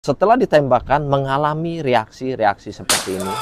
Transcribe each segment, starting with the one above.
Setelah ditembakkan mengalami reaksi-reaksi seperti ini.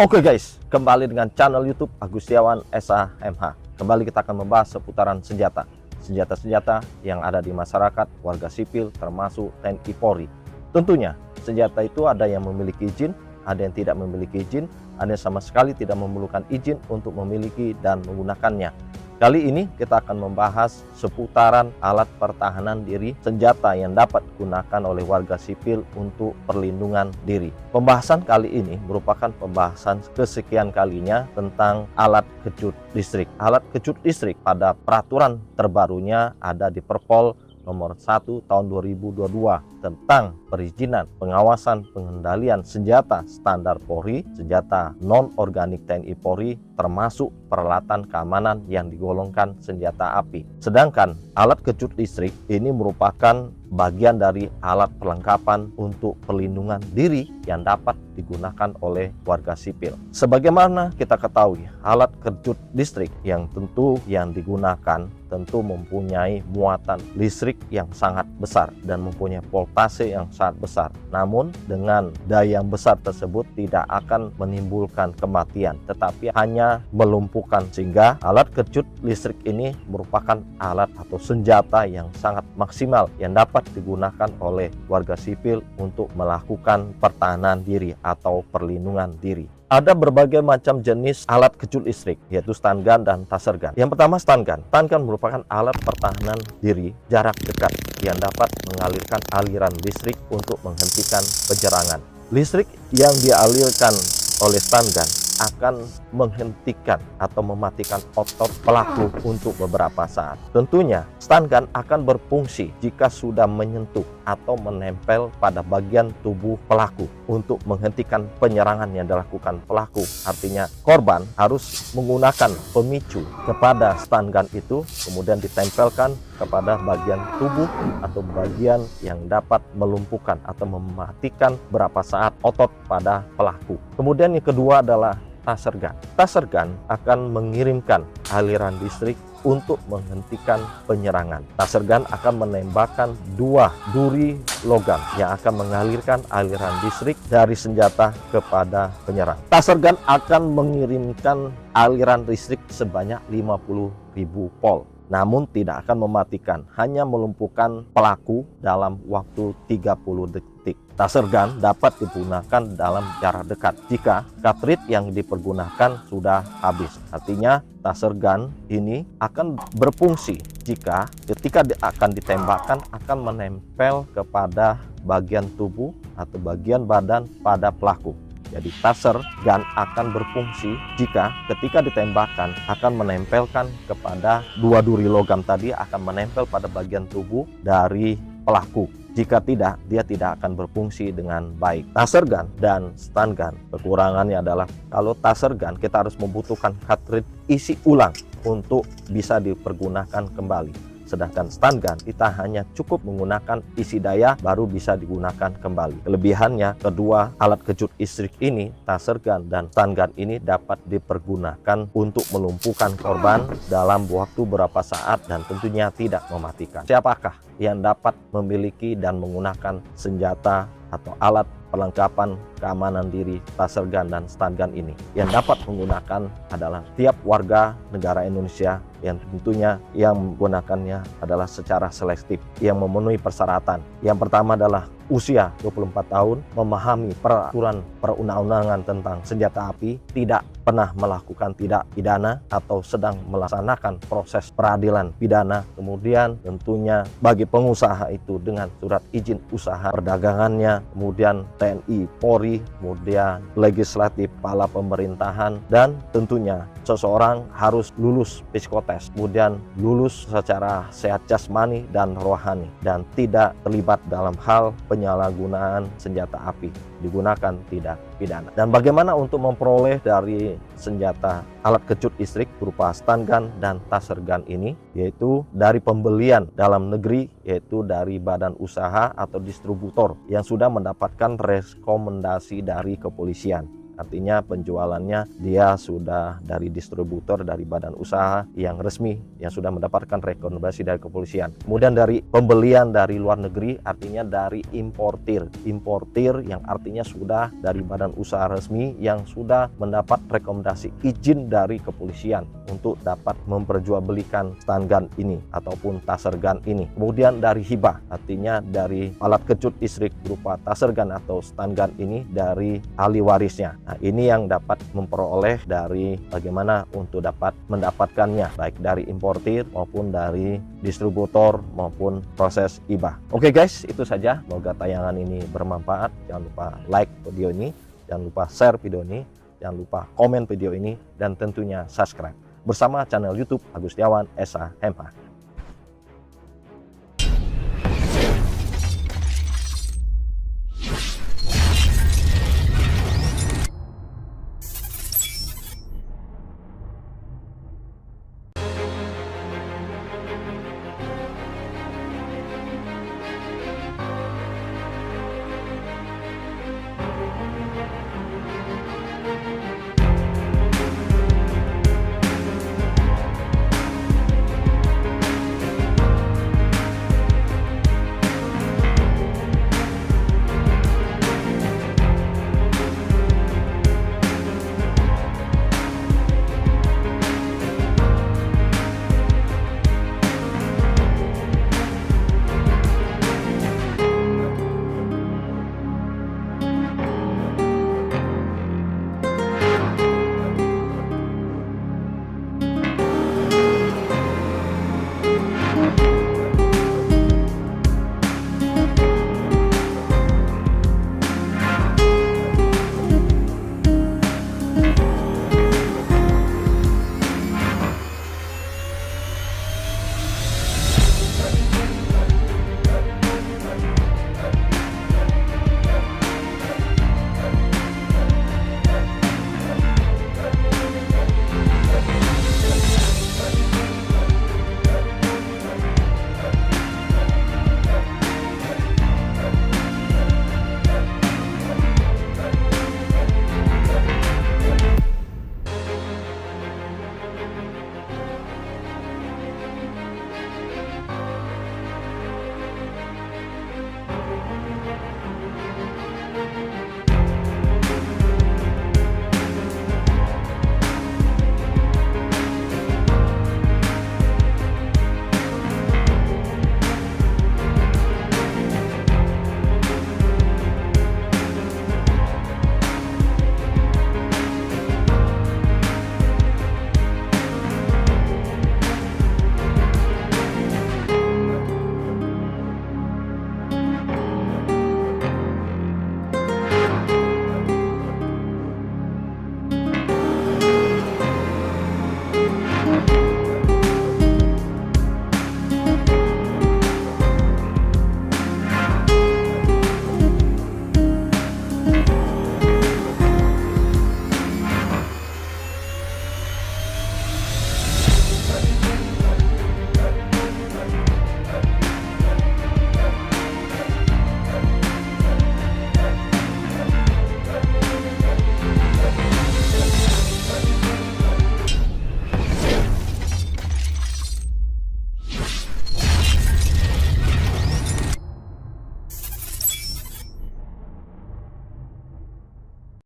Oke guys, kembali dengan channel YouTube Agustiawan SHMH. Kembali kita akan membahas seputaran senjata. Senjata-senjata yang ada di masyarakat, warga sipil, termasuk TNI Polri. Tentunya, senjata itu ada yang memiliki izin, ada yang tidak memiliki izin, ada yang sama sekali tidak memerlukan izin untuk memiliki dan menggunakannya. Kali ini kita akan membahas seputaran alat pertahanan diri, senjata yang dapat digunakan oleh warga sipil untuk perlindungan diri. Pembahasan kali ini merupakan pembahasan kesekian kalinya tentang alat kejut listrik. Alat kejut listrik pada peraturan terbarunya ada di Perpol nomor 1 tahun 2022 tentang perizinan, pengawasan, pengendalian senjata standar Polri, senjata non-organik TNI Polri, termasuk peralatan keamanan yang digolongkan senjata api. Sedangkan alat kejut listrik ini merupakan bagian dari alat perlengkapan untuk perlindungan diri yang dapat digunakan oleh warga sipil. Sebagaimana kita ketahui, alat kejut listrik yang digunakan tentu mempunyai muatan listrik yang sangat besar dan mempunyai voltase yang sangat besar. Namun dengan daya yang besar tersebut tidak akan menimbulkan kematian, tetapi hanya melumpuhkan, sehingga alat kejut listrik ini merupakan alat atau senjata yang sangat maksimal yang dapat digunakan oleh warga sipil untuk melakukan pertahanan diri atau perlindungan diri. Ada berbagai macam jenis alat kejut listrik, yaitu stun gun dan taser gun. Yang pertama stun gun. Stun gun merupakan alat pertahanan diri jarak dekat yang dapat mengalirkan aliran listrik untuk menghentikan penyerangan. Listrik yang dialirkan oleh stun gun akan menghentikan atau mematikan otot pelaku untuk beberapa saat. Tentunya stun gun akan berfungsi jika sudah menyentuh atau menempel pada bagian tubuh pelaku untuk menghentikan penyerangan yang dilakukan pelaku. Artinya korban harus menggunakan pemicu kepada stun gun itu, kemudian ditempelkan kepada bagian tubuh atau bagian yang dapat melumpuhkan atau mematikan berapa saat otot pada pelaku. Kemudian yang kedua adalah taser gun. Taser gun akan mengirimkan aliran listrik untuk menghentikan penyerangan. Taser gun akan menembakkan dua duri logam yang akan mengalirkan aliran listrik dari senjata kepada penyerang. Taser gun akan mengirimkan aliran listrik sebanyak 50.000 volt. Namun tidak akan mematikan, hanya melumpuhkan pelaku dalam waktu 30 detik. Taser gun dapat digunakan dalam jarak dekat jika cartridge yang dipergunakan sudah habis. Artinya taser gun ini akan berfungsi jika ketika akan ditembakkan akan menempel kepada bagian tubuh atau bagian badan pada pelaku. Jadi taser gun akan berfungsi jika ketika ditembakkan akan menempelkan kepada dua duri logam tadi, akan menempel pada bagian tubuh dari pelaku. Jika tidak, dia tidak akan berfungsi dengan baik. Taser gun dan stun gun, kekurangannya adalah kalau taser gun kita harus membutuhkan cartridge isi ulang untuk bisa dipergunakan kembali. Sedangkan stun gun kita hanya cukup menggunakan isi daya baru bisa digunakan kembali. Kelebihannya, kedua alat kejut listrik ini, taser gun dan stun gun ini dapat dipergunakan untuk melumpuhkan korban dalam waktu berapa saat dan tentunya tidak mematikan. Siapakah yang dapat memiliki dan menggunakan senjata atau alat perlengkapan keamanan diri taser gun dan stun gun ini? Yang dapat menggunakan adalah tiap warga negara Indonesia yang tentunya yang menggunakannya adalah secara selektif yang memenuhi persyaratan. Yang pertama adalah usia 24 tahun, memahami peraturan perundang-undangan tentang senjata api, tidak pernah melakukan tindak pidana atau sedang melaksanakan proses peradilan pidana. Kemudian tentunya bagi pengusaha itu dengan surat izin usaha perdagangannya, kemudian TNI, Polri, kemudian legislatif, kepala pemerintahan, dan tentunya seseorang harus lulus psikotes, kemudian lulus secara sehat jasmani dan rohani, dan tidak terlibat dalam hal penyalahgunaan senjata api digunakan tidak pidana. Dan bagaimana untuk memperoleh dari senjata alat kejut listrik berupa stun gun dan taser gun ini? Yaitu dari pembelian dalam negeri, yaitu dari badan usaha atau distributor yang sudah mendapatkan rekomendasi dari kepolisian. Artinya penjualannya dia sudah dari distributor, dari badan usaha yang resmi, yang sudah mendapatkan rekomendasi dari kepolisian. Kemudian dari pembelian dari luar negeri, artinya dari importir. Importir yang artinya sudah dari badan usaha resmi yang sudah mendapat rekomendasi izin dari kepolisian untuk dapat memperjualbelikan stun gun ini ataupun taser gun ini. Kemudian dari hibah, artinya dari alat kejut listrik berupa taser gun atau stun gun ini dari ahli warisnya. Nah, ini yang dapat memperoleh dari bagaimana untuk dapat mendapatkannya, baik dari importir maupun dari distributor maupun proses hibah. Oke guys, itu saja. Semoga tayangan ini bermanfaat. Jangan lupa like video ini, jangan lupa share video ini, jangan lupa komen video ini, dan tentunya subscribe bersama channel YouTube Agustiawan SH MH.